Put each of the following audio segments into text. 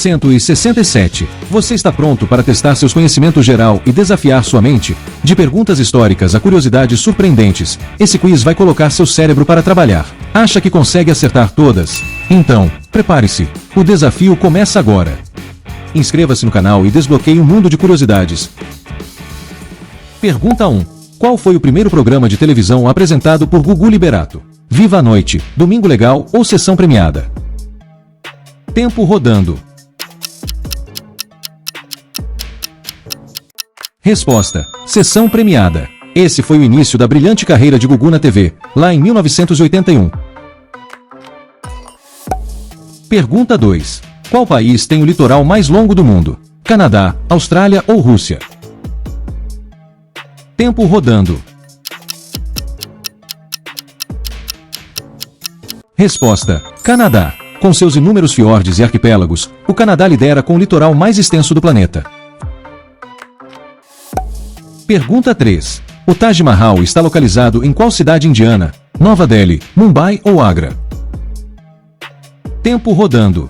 1967. Você está pronto para testar seus conhecimentos geral e desafiar sua mente? De perguntas históricas a curiosidades surpreendentes, esse quiz vai colocar seu cérebro para trabalhar. Acha que consegue acertar todas? Então, prepare-se. O desafio começa agora. Inscreva-se no canal e desbloqueie um mundo de curiosidades. Pergunta 1. Qual foi o primeiro programa de televisão apresentado por Gugu Liberato? Viva a Noite, Domingo Legal ou Sessão Premiada? Tempo rodando. Resposta: Sessão Premiada. Esse foi o início da brilhante carreira de Gugu na TV, lá em 1981. Pergunta 2. Qual país tem o litoral mais longo do mundo? Canadá, Austrália ou Rússia? Tempo rodando. Resposta: Canadá. Com seus inúmeros fiordes e arquipélagos, o Canadá lidera com o litoral mais extenso do planeta. Pergunta 3. O Taj Mahal está localizado em qual cidade indiana? Nova Delhi, Mumbai ou Agra? Tempo rodando.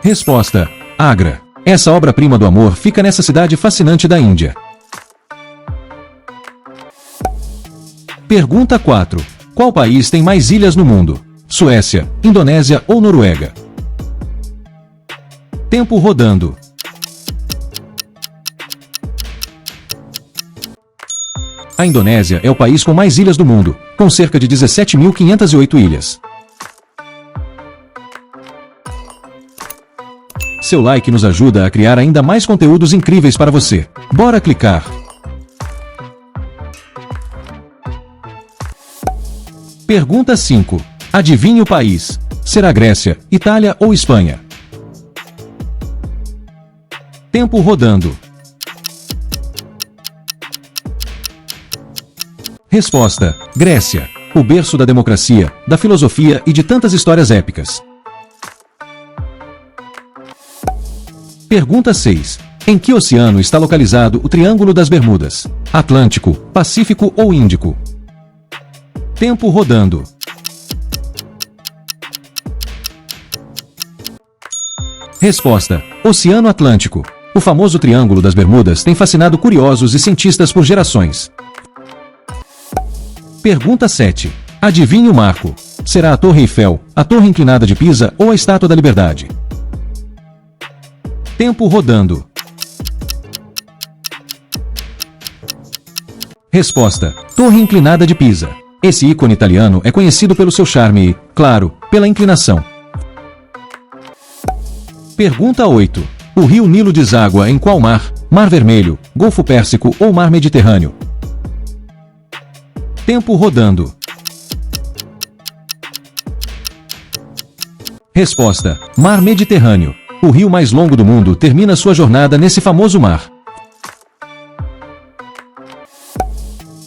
Resposta: Agra. Essa obra-prima do amor fica nessa cidade fascinante da Índia. Pergunta 4. Qual país tem mais ilhas no mundo? Suécia, Indonésia ou Noruega? Tempo rodando. A Indonésia é o país com mais ilhas do mundo, com cerca de 17.508 ilhas. Seu like nos ajuda a criar ainda mais conteúdos incríveis para você. Bora clicar! Pergunta 5. Adivinhe o país. Será Grécia, Itália ou Espanha? Tempo rodando. Resposta: Grécia. O berço da democracia, da filosofia e de tantas histórias épicas. Pergunta 6. Em que oceano está localizado o Triângulo das Bermudas? Atlântico, Pacífico ou Índico? Tempo rodando. Resposta: Oceano Atlântico. O famoso Triângulo das Bermudas tem fascinado curiosos e cientistas por gerações. Pergunta 7. Adivinhe o marco. Será a Torre Eiffel, a Torre Inclinada de Pisa ou a Estátua da Liberdade? Tempo rodando. Resposta: Torre Inclinada de Pisa. Esse ícone italiano é conhecido pelo seu charme e, claro, pela inclinação. Pergunta 8. O rio Nilo deságua em qual mar? Mar Vermelho, Golfo Pérsico ou Mar Mediterrâneo? Tempo rodando. Resposta: Mar Mediterrâneo. O rio mais longo do mundo termina sua jornada nesse famoso mar.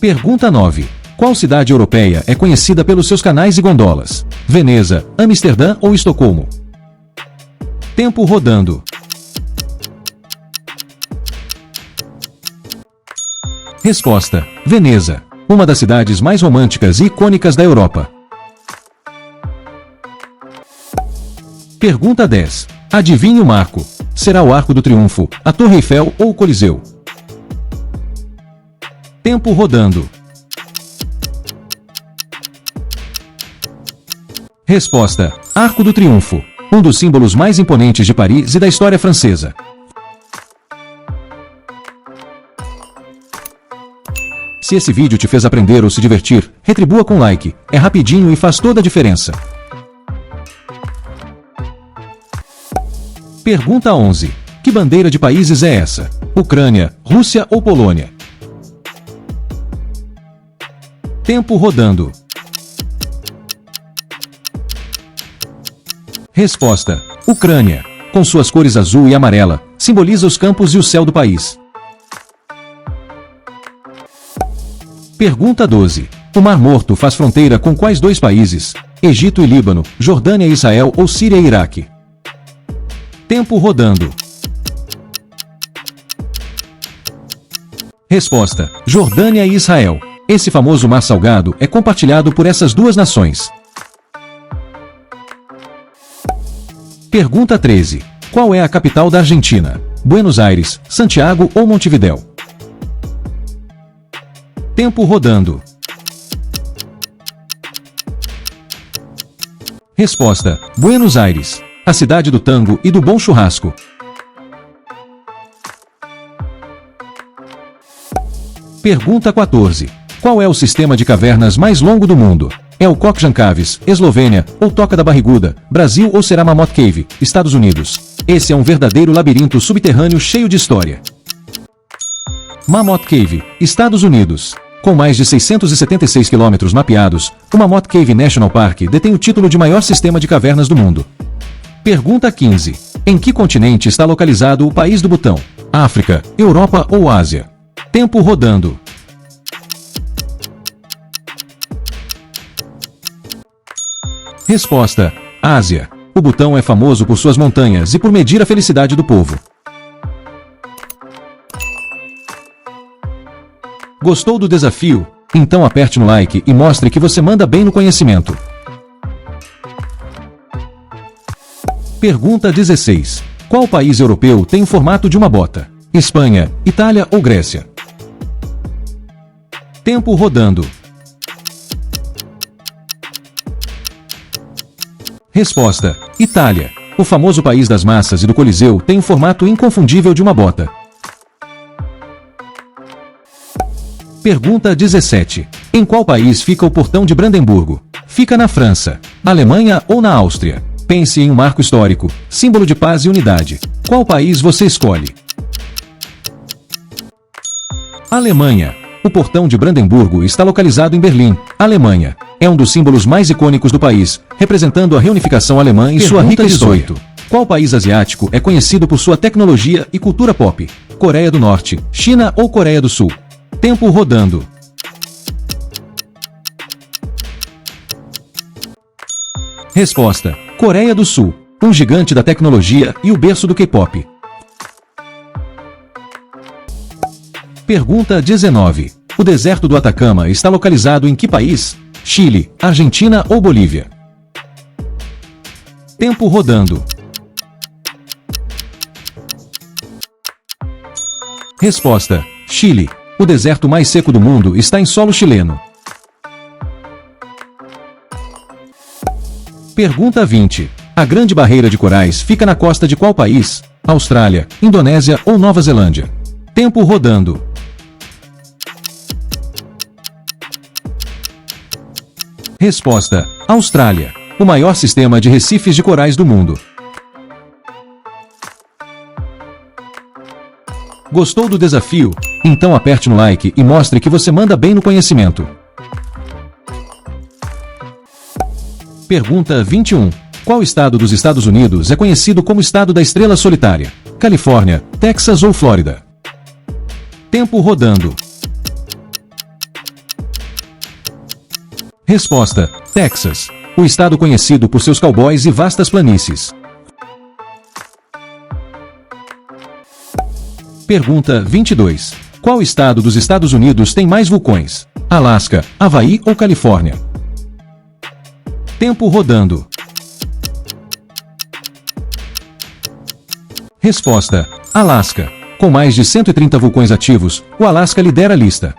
Pergunta 9. Qual cidade europeia é conhecida pelos seus canais e gondolas? Veneza, Amsterdã ou Estocolmo? Tempo rodando. Resposta: Veneza. Uma das cidades mais românticas e icônicas da Europa. Pergunta 10. Adivinhe o marco. Será o Arco do Triunfo, a Torre Eiffel ou o Coliseu? Tempo rodando. Resposta: Arco do Triunfo. Um dos símbolos mais imponentes de Paris e da história francesa. Se esse vídeo te fez aprender ou se divertir, retribua com like. É rapidinho e faz toda a diferença. Pergunta 11. Que bandeira de países é essa? Ucrânia, Rússia ou Polônia? Tempo rodando. Resposta: Ucrânia. Com suas cores azul e amarela, simboliza os campos e o céu do país. Pergunta 12. O Mar Morto faz fronteira com quais dois países? Egito e Líbano, Jordânia e Israel ou Síria e Iraque? Tempo rodando. Resposta: Jordânia e Israel. Esse famoso mar salgado é compartilhado por essas duas nações. Pergunta 13. Qual é a capital da Argentina? Buenos Aires, Santiago ou Montevidéu? Tempo rodando. Resposta: Buenos Aires, a cidade do tango e do bom churrasco. Pergunta 14. Qual é o sistema de cavernas mais longo do mundo? É o Kokjan-Caves, Eslovênia, ou Toca da Barriguda, Brasil, ou será Mammoth Cave, Estados Unidos? Esse é um verdadeiro labirinto subterrâneo cheio de história. Mammoth Cave, Estados Unidos. Com mais de 676 quilômetros mapeados, o Mammoth Cave National Park detém o título de maior sistema de cavernas do mundo. Pergunta 15. Em que continente está localizado o país do Butão? África, Europa ou Ásia? Tempo rodando. Resposta: Ásia. O Butão é famoso por suas montanhas e por medir a felicidade do povo. Gostou do desafio? Então aperte no like e mostre que você manda bem no conhecimento. Pergunta 16. Qual país europeu tem o formato de uma bota? Espanha, Itália ou Grécia? Tempo rodando. Resposta: Itália. O famoso país das massas e do Coliseu tem o formato inconfundível de uma bota. Pergunta 17. Em qual país fica o Portão de Brandemburgo? Fica na França, Alemanha ou na Áustria? Pense em um marco histórico, símbolo de paz e unidade. Qual país você escolhe? Alemanha. O Portão de Brandemburgo está localizado em Berlim, Alemanha. É um dos símbolos mais icônicos do país, representando a reunificação alemã e sua rica história. Qual país asiático é conhecido por sua tecnologia e cultura pop? Coreia do Norte, China ou Coreia do Sul? Tempo rodando. Resposta: Coreia do Sul, um gigante da tecnologia e o berço do K-pop. Pergunta 19. O deserto do Atacama está localizado em que país? Chile, Argentina ou Bolívia? Tempo rodando. Resposta: Chile. O deserto mais seco do mundo está em solo chileno. Pergunta 20. A Grande Barreira de Corais fica na costa de qual país? Austrália, Indonésia ou Nova Zelândia? Tempo rodando. Resposta: Austrália. O maior sistema de recifes de corais do mundo. Gostou do desafio? Então aperte no like e mostre que você manda bem no conhecimento. Pergunta 21. Qual estado dos Estados Unidos é conhecido como Estado da Estrela Solitária? Califórnia, Texas ou Flórida? Tempo rodando. Resposta: Texas. O estado conhecido por seus cowboys e vastas planícies. Pergunta 22. Qual estado dos Estados Unidos tem mais vulcões? Alasca, Havaí ou Califórnia? Tempo rodando. Resposta: Alasca. Com mais de 130 vulcões ativos, o Alasca lidera a lista.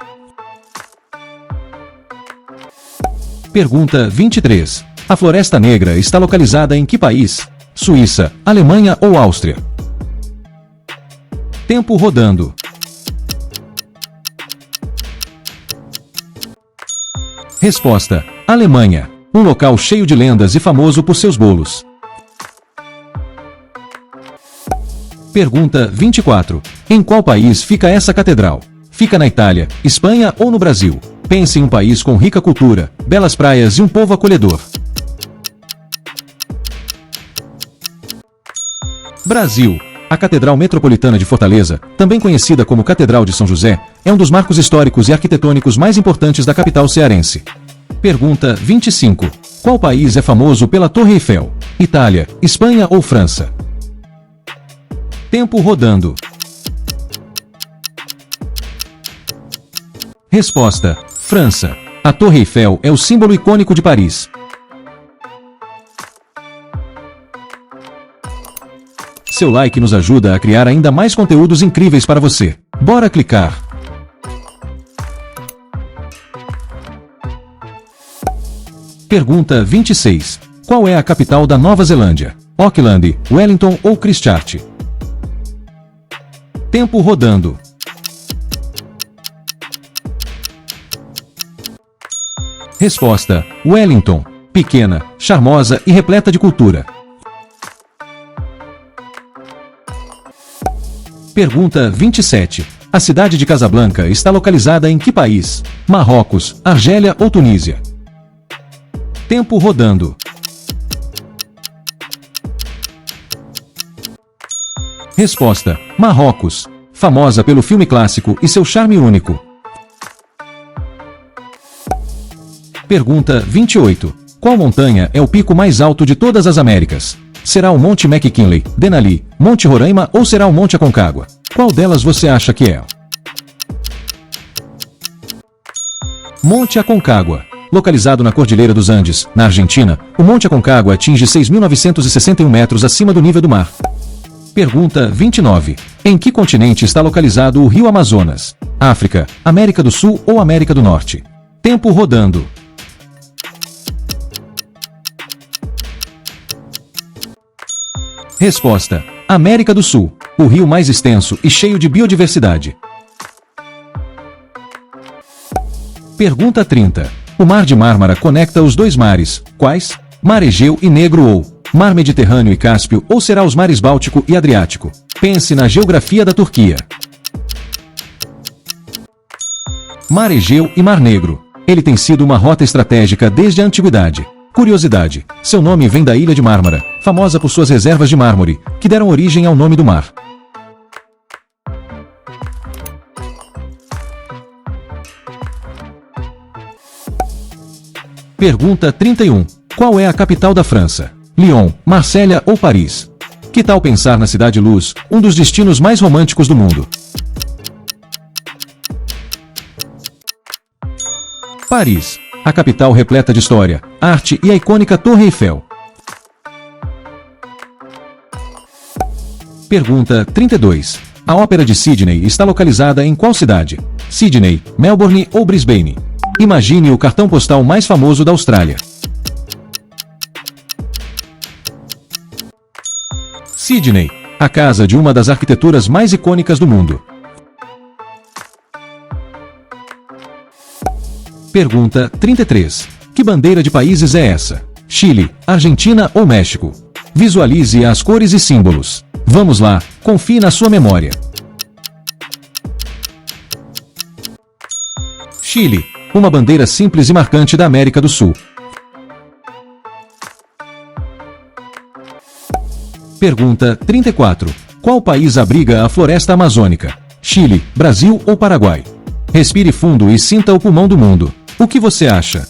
Pergunta 23. A Floresta Negra está localizada em que país? Suíça, Alemanha ou Áustria? Tempo rodando. Resposta: Alemanha. Um local cheio de lendas e famoso por seus bolos. Pergunta 24. Em qual país fica essa catedral? Fica na Itália, Espanha ou no Brasil? Pense em um país com rica cultura, belas praias e um povo acolhedor. Brasil. A Catedral Metropolitana de Fortaleza, também conhecida como Catedral de São José, é um dos marcos históricos e arquitetônicos mais importantes da capital cearense. Pergunta 25. Qual país é famoso pela Torre Eiffel? Itália, Espanha ou França? Tempo rodando. Resposta: França. A Torre Eiffel é o símbolo icônico de Paris. Seu like nos ajuda a criar ainda mais conteúdos incríveis para você. Bora clicar! Pergunta 26. Qual é a capital da Nova Zelândia? Auckland, Wellington ou Christchurch? Tempo rodando. Resposta: Wellington. Pequena, charmosa e repleta de cultura. Pergunta 27. A cidade de Casablanca está localizada em que país? Marrocos, Argélia ou Tunísia? Tempo rodando. Resposta: Marrocos. Famosa pelo filme clássico e seu charme único. Pergunta 28. Qual montanha é o pico mais alto de todas as Américas? Será o Monte McKinley, Denali, Monte Roraima ou será o Monte Aconcagua? Qual delas você acha que é? Monte Aconcagua. Localizado na Cordilheira dos Andes, na Argentina, o Monte Aconcagua atinge 6.961 metros acima do nível do mar. Pergunta 29. Em que continente está localizado o Rio Amazonas? África, América do Sul ou América do Norte? Tempo rodando. Resposta: América do Sul, o rio mais extenso e cheio de biodiversidade. Pergunta 30. O Mar de Mármara conecta os dois mares, quais? Mar Egeu e Negro ou Mar Mediterrâneo e Cáspio ou será os mares Báltico e Adriático? Pense na geografia da Turquia. Mar Egeu e Mar Negro. Ele tem sido uma rota estratégica desde a antiguidade. Curiosidade: seu nome vem da ilha de Mármara, famosa por suas reservas de mármore, que deram origem ao nome do mar. Pergunta 31. Qual é a capital da França? Lyon, Marsella ou Paris? Que tal pensar na Cidade Luz, um dos destinos mais românticos do mundo? Paris. A capital repleta de história, arte e a icônica Torre Eiffel. Pergunta 32. A Ópera de Sydney está localizada em qual cidade? Sydney, Melbourne ou Brisbane? Imagine o cartão postal mais famoso da Austrália. Sydney, a casa de uma das arquiteturas mais icônicas do mundo. Pergunta 33. Que bandeira de países é essa? Chile, Argentina ou México? Visualize as cores e símbolos. Vamos lá, confie na sua memória. Chile, uma bandeira simples e marcante da América do Sul. Pergunta 34. Qual país abriga a floresta amazônica? Chile, Brasil ou Paraguai? Respire fundo e sinta o pulmão do mundo. O que você acha?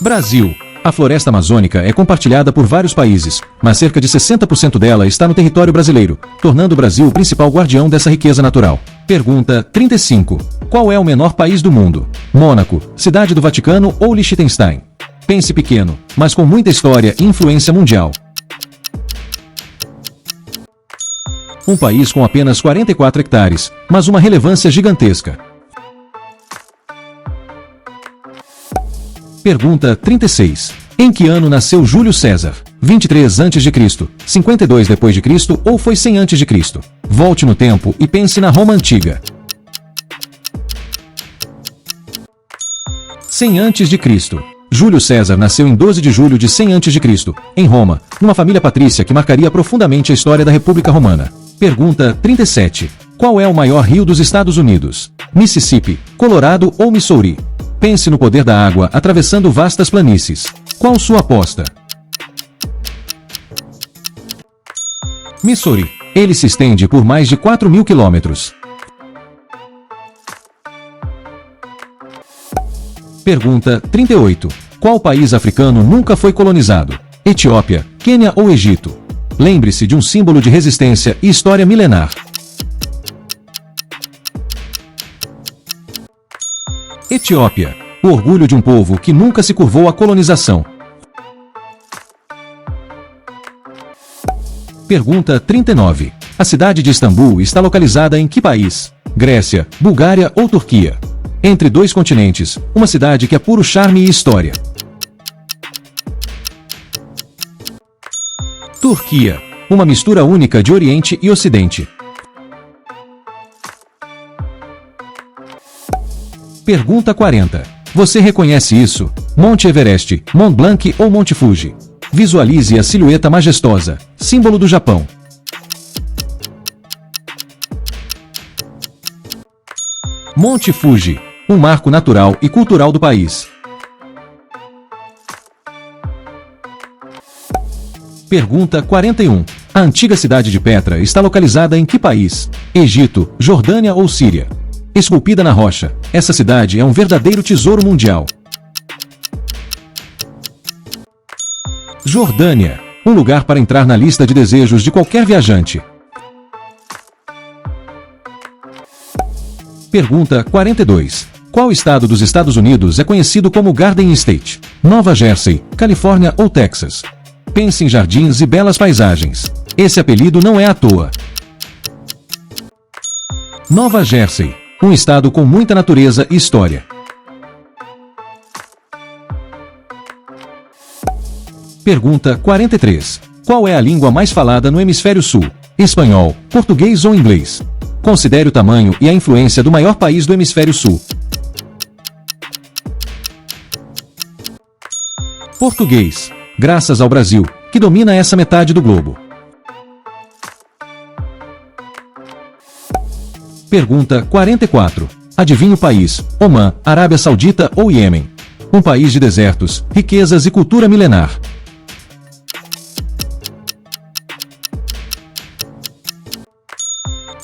Brasil. A floresta amazônica é compartilhada por vários países, mas cerca de 60% dela está no território brasileiro, tornando o Brasil o principal guardião dessa riqueza natural. Pergunta 35. Qual é o menor país do mundo? Mônaco, Cidade do Vaticano ou Liechtenstein? Pense pequeno, mas com muita história e influência mundial. Um país com apenas 44 hectares, mas uma relevância gigantesca. Pergunta 36. Em que ano nasceu Júlio César? 23 a.C., 52 d.C. ou foi 100 a.C.? Volte no tempo e pense na Roma Antiga. 100 a.C. Júlio César nasceu em 12 de julho de 100 a.C., em Roma, numa família patrícia que marcaria profundamente a história da República Romana. Pergunta 37. Qual é o maior rio dos Estados Unidos? Mississippi, Colorado ou Missouri? Pense no poder da água atravessando vastas planícies. Qual sua aposta? Missouri. Ele se estende por mais de 4.000 quilômetros. Pergunta 38. Qual país africano nunca foi colonizado? Etiópia, Quênia ou Egito? Lembre-se de um símbolo de resistência e história milenar. Etiópia. O orgulho de um povo que nunca se curvou à colonização. Pergunta 39. A cidade de Istambul está localizada em que país? Grécia, Bulgária ou Turquia? Entre dois continentes, uma cidade que é puro charme e história. Turquia. Uma mistura única de Oriente e Ocidente. Pergunta 40. Você reconhece isso? Monte Everest, Mont Blanc ou Monte Fuji? Visualize a silhueta majestosa, símbolo do Japão. Monte Fuji, um marco natural e cultural do país. Pergunta 41. A antiga cidade de Petra está localizada em que país? Egito, Jordânia ou Síria? Esculpida na rocha, essa cidade é um verdadeiro tesouro mundial. Jordânia, um lugar para entrar na lista de desejos de qualquer viajante. Pergunta 42. Qual estado dos Estados Unidos é conhecido como Garden State? Nova Jersey, Califórnia ou Texas? Pense em jardins e belas paisagens. Esse apelido não é à toa. Nova Jersey, um estado com muita natureza e história. Pergunta 43. Qual é a língua mais falada no hemisfério sul? Espanhol, português ou inglês? Considere o tamanho e a influência do maior país do hemisfério sul. Português, graças ao Brasil, que domina essa metade do globo. Pergunta 44. Adivinhe o país: Omã, Arábia Saudita ou Iêmen? Um país de desertos, riquezas e cultura milenar.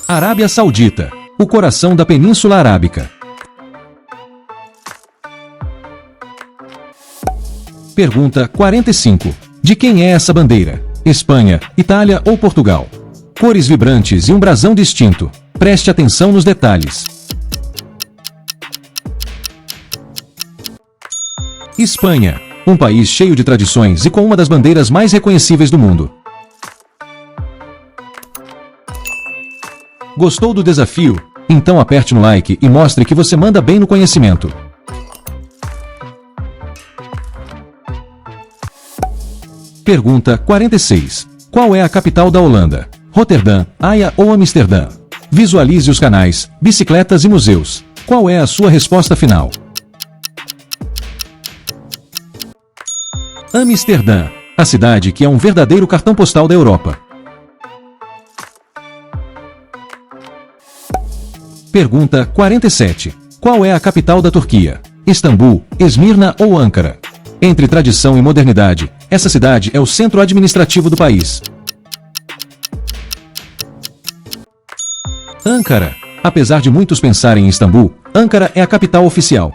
Arábia Saudita, o coração da Península Arábica. Pergunta 45. De quem é essa bandeira? Espanha, Itália ou Portugal? Cores vibrantes e um brasão distinto. Preste atenção nos detalhes. Espanha, um país cheio de tradições e com uma das bandeiras mais reconhecíveis do mundo. Gostou do desafio? Então aperte no like e mostre que você manda bem no conhecimento. Pergunta 46. Qual é a capital da Holanda? Roterdã, Haia ou Amsterdã? Visualize os canais, bicicletas e museus. Qual é a sua resposta final? Amsterdã, a cidade que é um verdadeiro cartão postal da Europa. Pergunta 47. Qual é a capital da Turquia? Istambul, Esmirna ou Ankara? Entre tradição e modernidade, essa cidade é o centro administrativo do país. Ankara. Apesar de muitos pensarem em Istambul, Ankara é a capital oficial.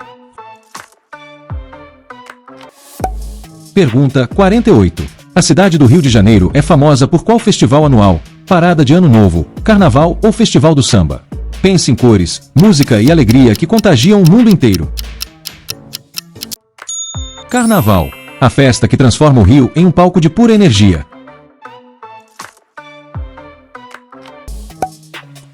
Pergunta 48. A cidade do Rio de Janeiro é famosa por qual festival anual? Parada de Ano Novo, Carnaval ou Festival do Samba? Pense em cores, música e alegria que contagiam o mundo inteiro. Carnaval, a festa que transforma o Rio em um palco de pura energia.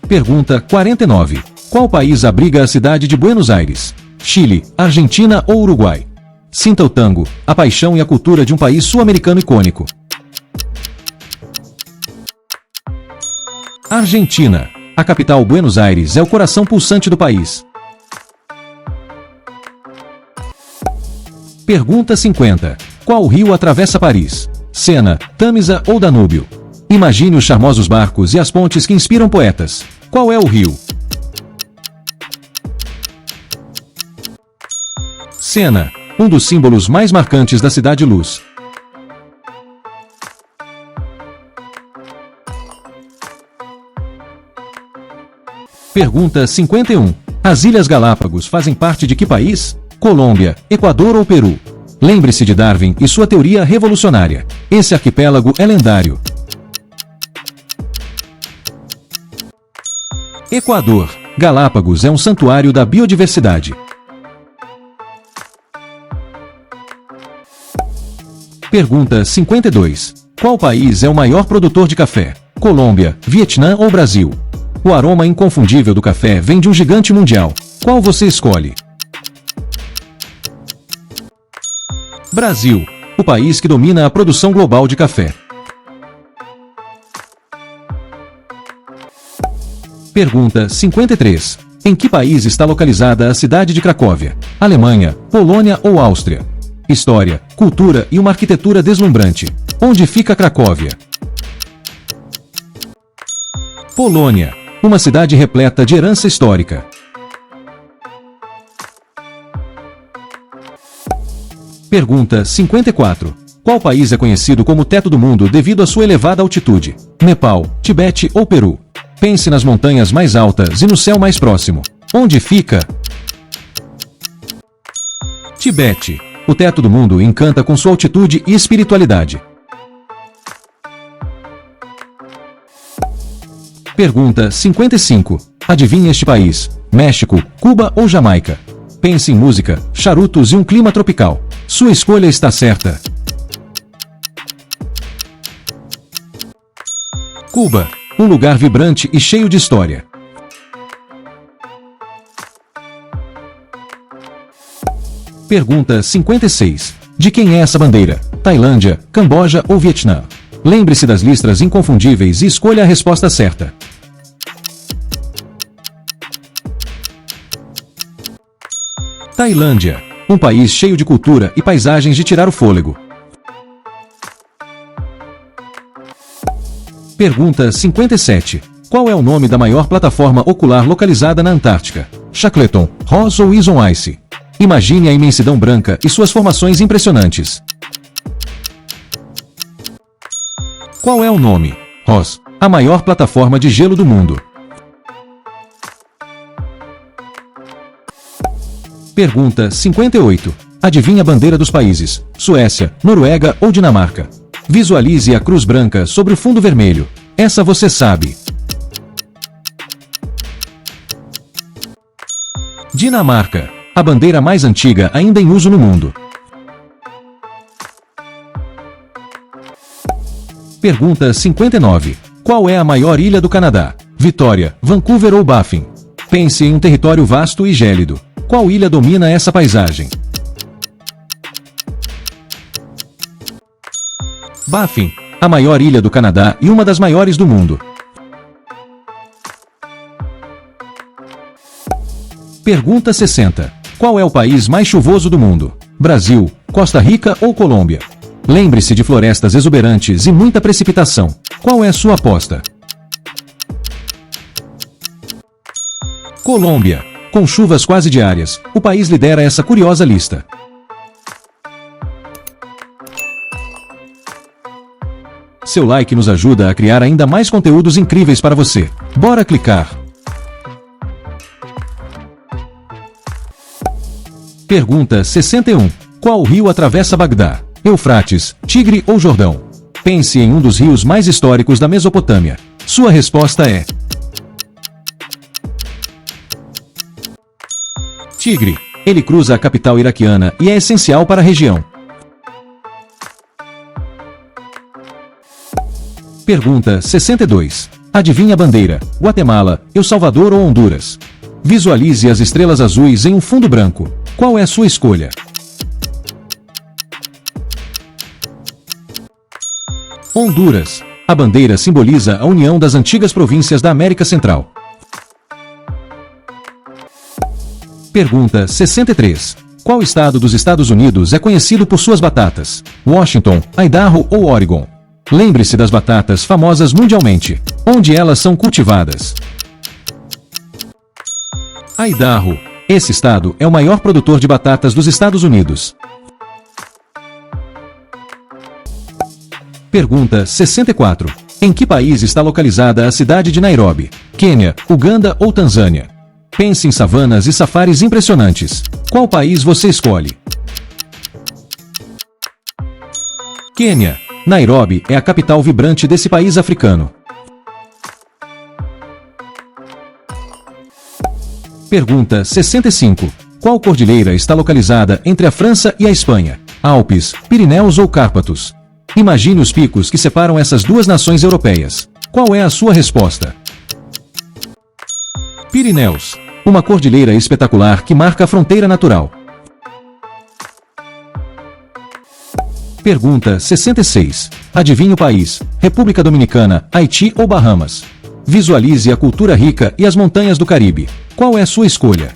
Pergunta 49. Qual país abriga a cidade de Buenos Aires? Chile, Argentina ou Uruguai? Sinta o tango, a paixão e a cultura de um país sul-americano icônico. Argentina. A capital Buenos Aires é o coração pulsante do país. Pergunta 50. Qual rio atravessa Paris? Sena, Tâmisa ou Danúbio? Imagine os charmosos barcos e as pontes que inspiram poetas. Qual é o rio? Sena, um dos símbolos mais marcantes da Cidade Luz. Pergunta 51. As Ilhas Galápagos fazem parte de que país? Colômbia, Equador ou Peru? Lembre-se de Darwin e sua teoria revolucionária. Esse arquipélago é lendário. Equador. Galápagos é um santuário da biodiversidade. Pergunta 52. Qual país é o maior produtor de café? Colômbia, Vietnã ou Brasil? O aroma inconfundível do café vem de um gigante mundial. Qual você escolhe? Brasil, o país que domina a produção global de café. Pergunta 53. Em que país está localizada a cidade de Cracóvia? Alemanha, Polônia ou Áustria? História, cultura e uma arquitetura deslumbrante. Onde fica Cracóvia? Polônia, uma cidade repleta de herança histórica. Pergunta 54. Qual país é conhecido como Teto do Mundo devido à sua elevada altitude? Nepal, Tibete ou Peru? Pense nas montanhas mais altas e no céu mais próximo. Onde fica? Tibete. O Teto do Mundo encanta com sua altitude e espiritualidade. Pergunta 55. Adivinhe este país: México, Cuba ou Jamaica? Pense em música, charutos e um clima tropical. Sua escolha está certa. Cuba, um lugar vibrante e cheio de história. Pergunta 56. De quem é essa bandeira? Tailândia, Camboja ou Vietnã? Lembre-se das listras inconfundíveis e escolha a resposta certa. Tailândia, um país cheio de cultura e paisagens de tirar o fôlego. Pergunta 57. Qual é o nome da maior plataforma ocular localizada na Antártica? Shackleton, Ross ou Ison Ice? Imagine a imensidão branca e suas formações impressionantes. Qual é o nome? Ross, a maior plataforma de gelo do mundo. Pergunta 58. Adivinhe a bandeira dos países: Suécia, Noruega ou Dinamarca? Visualize a cruz branca sobre o fundo vermelho. Essa você sabe. Dinamarca, a bandeira mais antiga ainda em uso no mundo. Pergunta 59. Qual é a maior ilha do Canadá? Vitória, Vancouver ou Baffin? Pense em um território vasto e gélido. Qual ilha domina essa paisagem? Baffin, a maior ilha do Canadá e uma das maiores do mundo. Pergunta 60. Qual é o país mais chuvoso do mundo? Brasil, Costa Rica ou Colômbia? Lembre-se de florestas exuberantes e muita precipitação. Qual é a sua aposta? Colômbia, com chuvas quase diárias, o país lidera essa curiosa lista. Seu like nos ajuda a criar ainda mais conteúdos incríveis para você. Bora clicar! Pergunta 61. Qual rio atravessa Bagdá? Eufrates, Tigre ou Jordão? Pense em um dos rios mais históricos da Mesopotâmia. Sua resposta é Tigre. Ele cruza a capital iraquiana e é essencial para a região. Pergunta 62. Adivinhe a bandeira: Guatemala, El Salvador ou Honduras? Visualize as estrelas azuis em um fundo branco. Qual é a sua escolha? Honduras. A bandeira simboliza a união das antigas províncias da América Central. Pergunta 63. Qual estado dos Estados Unidos é conhecido por suas batatas? Washington, Idaho ou Oregon? Lembre-se das batatas famosas mundialmente. Onde elas são cultivadas? Idaho. Esse estado é o maior produtor de batatas dos Estados Unidos. Pergunta 64. Em que país está localizada a cidade de Nairobi? Quênia, Uganda ou Tanzânia? Pense em savanas e safaris impressionantes. Qual país você escolhe? Quênia. Nairobi é a capital vibrante desse país africano. Pergunta 65. Qual cordilheira está localizada entre a França e a Espanha? Alpes, Pirineus ou Cárpatos? Imagine os picos que separam essas duas nações europeias. Qual é a sua resposta? Pirineus. Uma cordilheira espetacular que marca a fronteira natural. Pergunta 66. Adivinhe o país: República Dominicana, Haiti ou Bahamas? Visualize a cultura rica e as montanhas do Caribe. Qual é a sua escolha?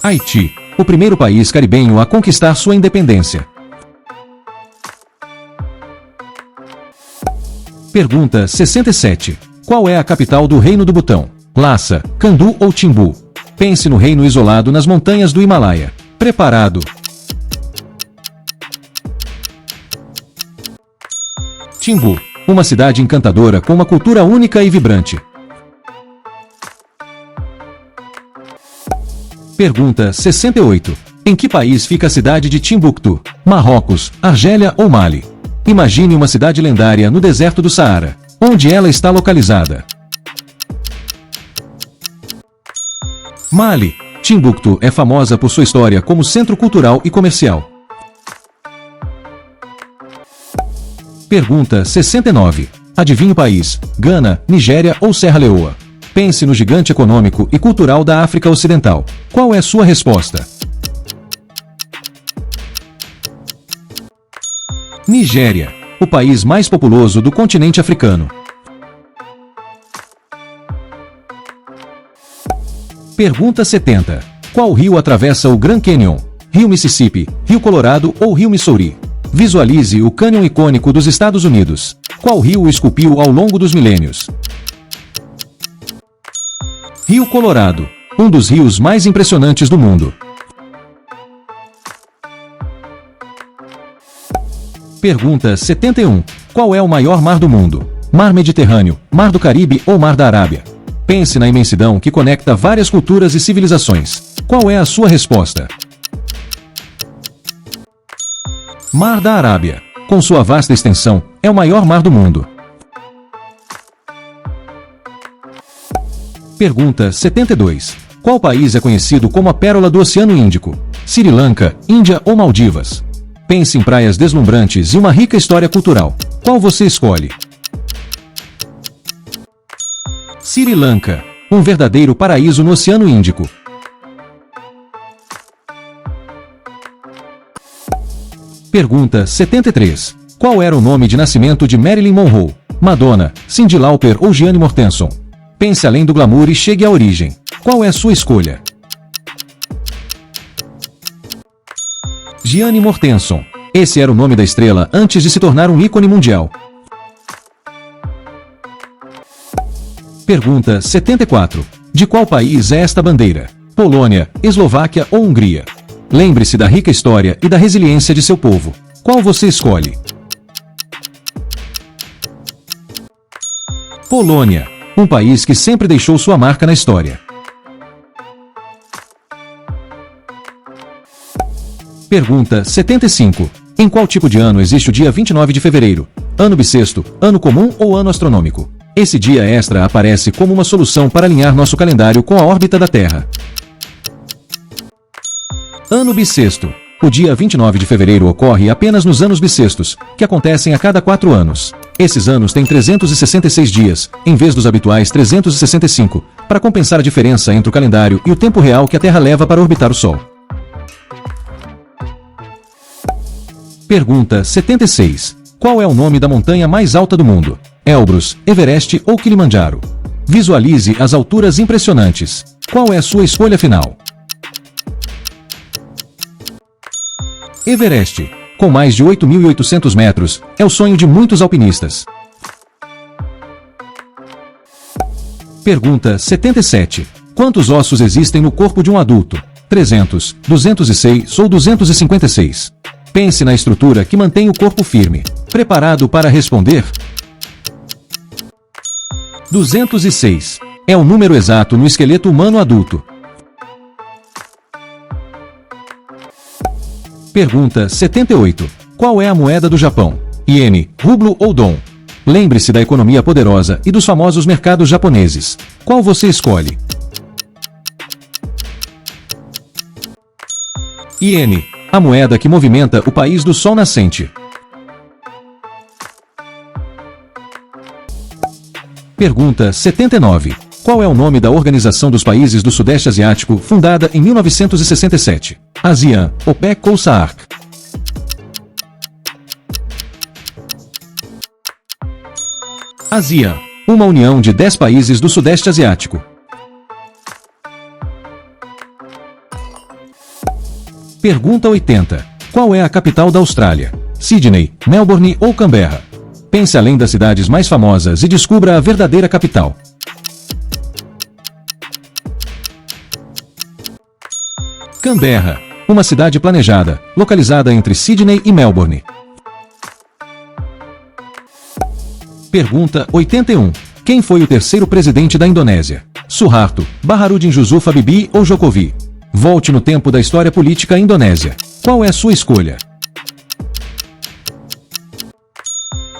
Haiti, o primeiro país caribenho a conquistar sua independência. Pergunta 67. Qual é a capital do Reino do Butão? Lhasa, Candu ou Timbu? Pense no reino isolado nas montanhas do Himalaia. Preparado? Timbu, uma cidade encantadora com uma cultura única e vibrante. Pergunta 68. Em que país fica a cidade de Timbuktu? Marrocos, Argélia ou Mali? Imagine uma cidade lendária no deserto do Saara. Onde ela está localizada? Mali. Timbuktu é famosa por sua história como centro cultural e comercial. Pergunta 69. Adivinhe o país: Gana, Nigéria ou Serra Leoa? Pense no gigante econômico e cultural da África Ocidental. Qual é sua resposta? Nigéria, o país mais populoso do continente africano. Pergunta 70. Qual rio atravessa o Grand Canyon? Rio Mississippi, Rio Colorado ou Rio Missouri? Visualize o cânion icônico dos Estados Unidos. Qual rio o esculpiu ao longo dos milênios? Rio Colorado, um dos rios mais impressionantes do mundo. Pergunta 71. Qual é o maior mar do mundo? Mar Mediterrâneo, Mar do Caribe ou Mar da Arábia? Pense na imensidão que conecta várias culturas e civilizações. Qual é a sua resposta? Mar da Arábia, com sua vasta extensão, é o maior mar do mundo. Pergunta 72. Qual país é conhecido como a pérola do Oceano Índico? Sri Lanka, Índia ou Maldivas? Pense em praias deslumbrantes e uma rica história cultural. Qual você escolhe? Sri Lanka, um verdadeiro paraíso no Oceano Índico. Pergunta 73. Qual era o nome de nascimento de Marilyn Monroe? Madonna, Cyndi Lauper ou Gianni Mortensen? Pense além do glamour e chegue à origem. Qual é a sua escolha? Gianni Mortensen. Esse era o nome da estrela antes de se tornar um ícone mundial. Pergunta 74. De qual país é esta bandeira? Polônia, Eslováquia ou Hungria? Lembre-se da rica história e da resiliência de seu povo. Qual você escolhe? Polônia, um país que sempre deixou sua marca na história. Pergunta 75. Em qual tipo de ano existe o dia 29 de fevereiro? Ano bissexto, ano comum ou ano astronômico? Esse dia extra aparece como uma solução para alinhar nosso calendário com a órbita da Terra. Ano bissexto. O dia 29 de fevereiro ocorre apenas nos anos bissextos, que acontecem a cada 4 anos. Esses anos têm 366 dias, em vez dos habituais 365, para compensar a diferença entre o calendário e o tempo real que a Terra leva para orbitar o Sol. Pergunta 76. Qual é o nome da montanha mais alta do mundo? Elbrus, Everest ou Kilimanjaro? Visualize as alturas impressionantes. Qual é a sua escolha final? Everest, com mais de 8.800 metros, é o sonho de muitos alpinistas. Pergunta 77. Quantos ossos existem no corpo de um adulto? 300, 206 ou 256? Pense na estrutura que mantém o corpo firme. Preparado para responder? 206. É o número exato no esqueleto humano adulto. Pergunta 78. Qual é a moeda do Japão? Iene, rublo ou dom? Lembre-se da economia poderosa e dos famosos mercados japoneses. Qual você escolhe? Iene. A moeda que movimenta o país do sol nascente. Pergunta 79. Qual é o nome da Organização dos Países do Sudeste Asiático, fundada em 1967? ASEAN, OPEC ou SAARC? ASEAN, uma união de 10 países do Sudeste Asiático. Pergunta 80. Qual é a capital da Austrália? Sydney, Melbourne ou Canberra? Pense além das cidades mais famosas e descubra a verdadeira capital. Canberra, uma cidade planejada, localizada entre Sydney e Melbourne. Pergunta 81. Quem foi o terceiro presidente da Indonésia? Suharto, Baharudin Yusuf Habibie ou Jokowi? Volte no tempo da história política indonésia. Qual é a sua escolha?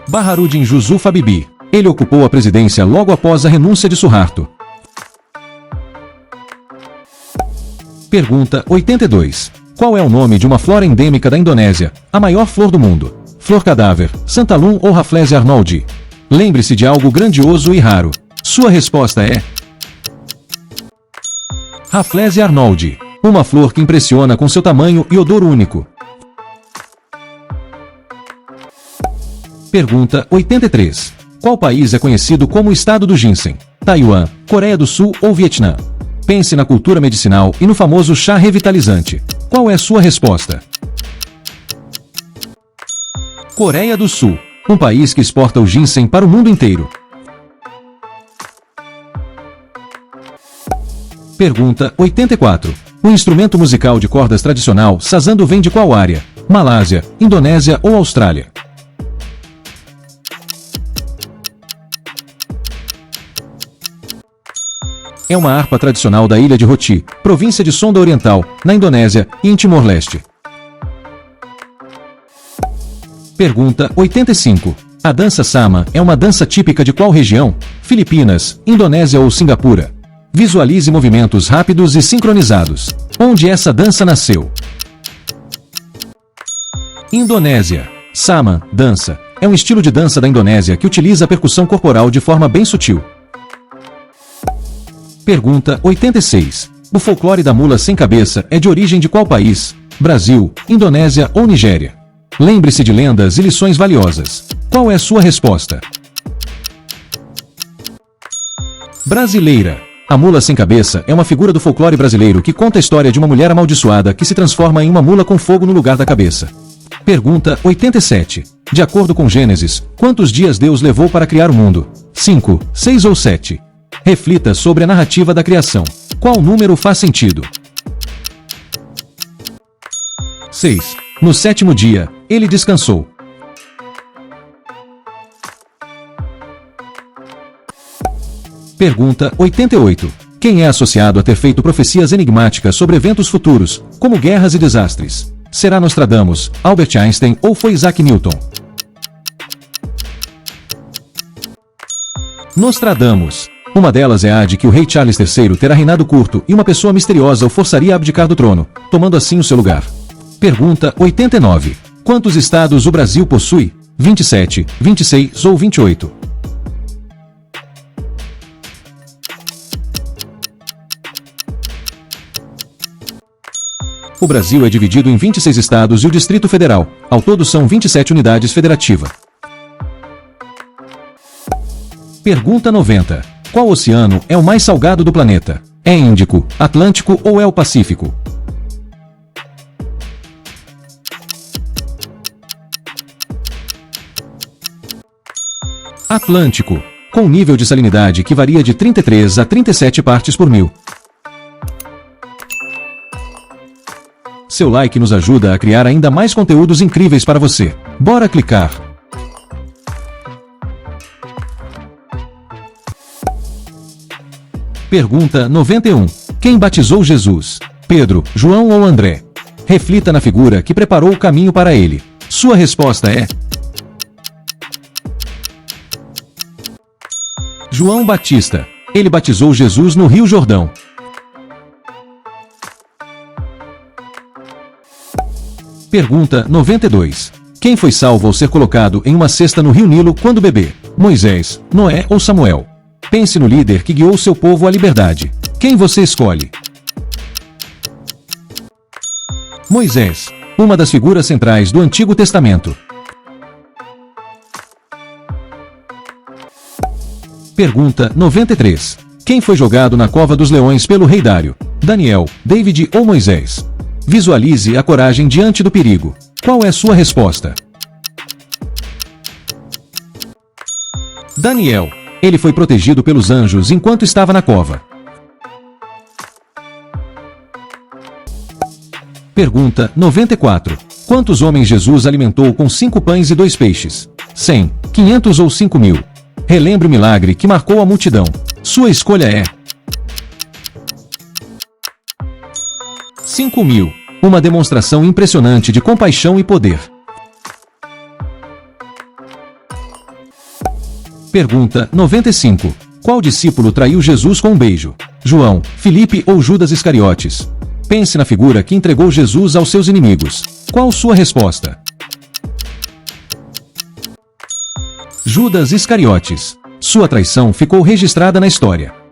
Baharudin Yusuf Habibie. Ele ocupou a presidência logo após a renúncia de Suharto. Pergunta 82. Qual é o nome de uma flora endêmica da Indonésia, a maior flor do mundo? Flor cadáver, Santalum ou Rafflesia arnoldi? Lembre-se de algo grandioso e raro. Sua resposta é Rafflesia arnoldi, uma flor que impressiona com seu tamanho e odor único. Pergunta 83. Qual país é conhecido como o Estado do Ginseng? Taiwan, Coreia do Sul ou Vietnã? Pense na cultura medicinal e no famoso chá revitalizante. Qual é a sua resposta? Coreia do Sul, um país que exporta o ginseng para o mundo inteiro. Pergunta 84. O instrumento musical de cordas tradicional sazando vem de qual área? Malásia, Indonésia ou Austrália? É uma harpa tradicional da ilha de Roti, província de Sonda Oriental, na Indonésia e em Timor-Leste. Pergunta 85. A dança Sama é uma dança típica de qual região? Filipinas, Indonésia ou Singapura? Visualize movimentos rápidos e sincronizados. Onde essa dança nasceu? Indonésia. Sama, dança, é um estilo de dança da Indonésia que utiliza a percussão corporal de forma bem sutil. Pergunta 86. O folclore da mula sem cabeça é de origem de qual país? Brasil, Indonésia ou Nigéria? Lembre-se de lendas e lições valiosas. Qual é a sua resposta? Brasileira. A mula sem cabeça é uma figura do folclore brasileiro que conta a história de uma mulher amaldiçoada que se transforma em uma mula com fogo no lugar da cabeça. Pergunta 87. De acordo com Gênesis, quantos dias Deus levou para criar o mundo? 5, 6 ou 7? Reflita sobre a narrativa da criação. Qual número faz sentido? 6. No sétimo dia, ele descansou. Pergunta 88. Quem é associado a ter feito profecias enigmáticas sobre eventos futuros, como guerras e desastres? Será Nostradamus, Albert Einstein ou foi Isaac Newton? Nostradamus. Uma delas é a de que o rei Charles III terá reinado curto e uma pessoa misteriosa o forçaria a abdicar do trono, tomando assim o seu lugar. Pergunta 89. Quantos estados o Brasil possui? 27, 26 ou 28? O Brasil é dividido em 26 estados e o Distrito Federal. Ao todo são 27 unidades federativas. Pergunta 90. Qual oceano é o mais salgado do planeta? É Índico, Atlântico ou é o Pacífico? Atlântico, com nível de salinidade que varia de 33 a 37 partes por mil. Seu like nos ajuda a criar ainda mais conteúdos incríveis para você. Bora clicar! Pergunta 91. Quem batizou Jesus? Pedro, João ou André? Reflita na figura que preparou o caminho para ele. Sua resposta é João Batista. Ele batizou Jesus no Rio Jordão. Pergunta 92. Quem foi salvo ao ser colocado em uma cesta no rio Nilo quando bebê? Moisés, Noé ou Samuel? Pense no líder que guiou seu povo à liberdade. Quem você escolhe? Moisés, uma das figuras centrais do Antigo Testamento. Pergunta 93. Quem foi jogado na cova dos leões pelo rei Dário? Daniel, David ou Moisés? Visualize a coragem diante do perigo. Qual é sua resposta? Daniel. Ele foi protegido pelos anjos enquanto estava na cova. Pergunta 94. Quantos homens Jesus alimentou com 5 pães e 2 peixes? 100, 500 ou 5.000? Relembre o milagre que marcou a multidão. Sua escolha é 5.000. Uma demonstração impressionante de compaixão e poder. Pergunta 95. Qual discípulo traiu Jesus com um beijo? João, Filipe ou Judas Iscariotes? Pense na figura que entregou Jesus aos seus inimigos. Qual sua resposta? Judas Iscariotes. Sua traição ficou registrada na história.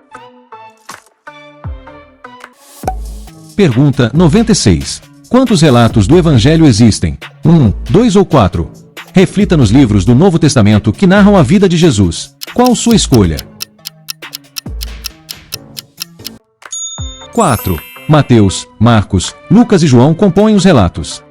Pergunta 96. Quantos relatos do Evangelho existem? 1, 2 ou 4? Reflita nos livros do Novo Testamento que narram a vida de Jesus. Qual sua escolha? 4. Mateus, Marcos, Lucas e João compõem os relatos.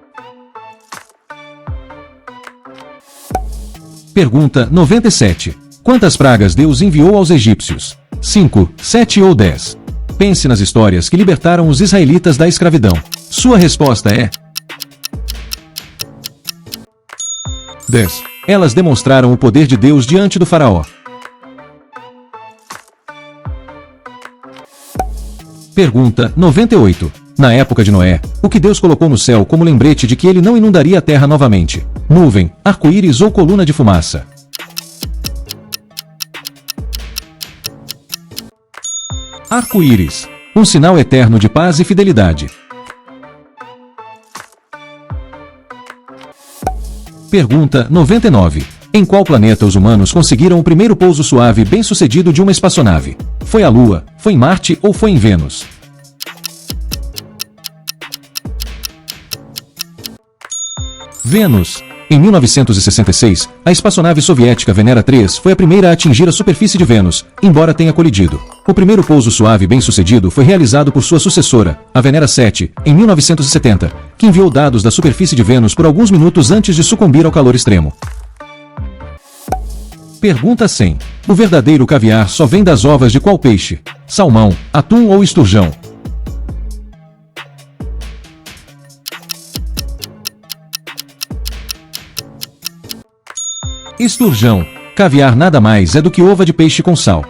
Pergunta 97. Quantas pragas Deus enviou aos egípcios? 5, 7 ou 10? Pense nas histórias que libertaram os israelitas da escravidão. Sua resposta é 10. Elas demonstraram o poder de Deus diante do faraó. Pergunta 98. Na época de Noé, o que Deus colocou no céu como lembrete de que ele não inundaria a terra novamente? Nuvem, arco-íris ou coluna de fumaça? Arco-íris. Um sinal eterno de paz e fidelidade. Pergunta 99. Em qual planeta os humanos conseguiram o primeiro pouso suave bem-sucedido de uma espaçonave? Foi a Lua, foi em Marte ou foi em Vênus? Vênus. Em 1966, a espaçonave soviética Venera 3 foi a primeira a atingir a superfície de Vênus, embora tenha colidido. O primeiro pouso suave bem-sucedido foi realizado por sua sucessora, a Venera 7, em 1970, que enviou dados da superfície de Vênus por alguns minutos antes de sucumbir ao calor extremo. Pergunta 100. O verdadeiro caviar só vem das ovas de qual peixe? Salmão, atum ou esturjão? Esturjão. Caviar nada mais é do que ova de peixe com sal.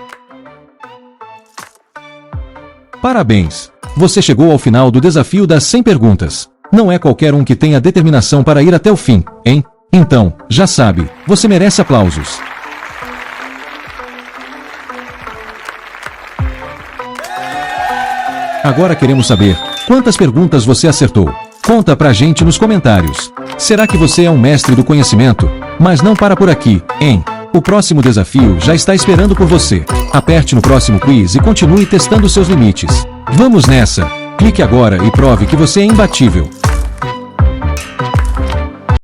Parabéns! Você chegou ao final do desafio das 100 perguntas. Não é qualquer um que tenha determinação para ir até o fim, hein? Então, já sabe, você merece aplausos. Agora queremos saber quantas perguntas você acertou. Conta pra gente nos comentários. Será que você é um mestre do conhecimento? Mas não para por aqui, hein? O próximo desafio já está esperando por você. Aperte no próximo quiz e continue testando seus limites. Vamos nessa! Clique agora e prove que você é imbatível.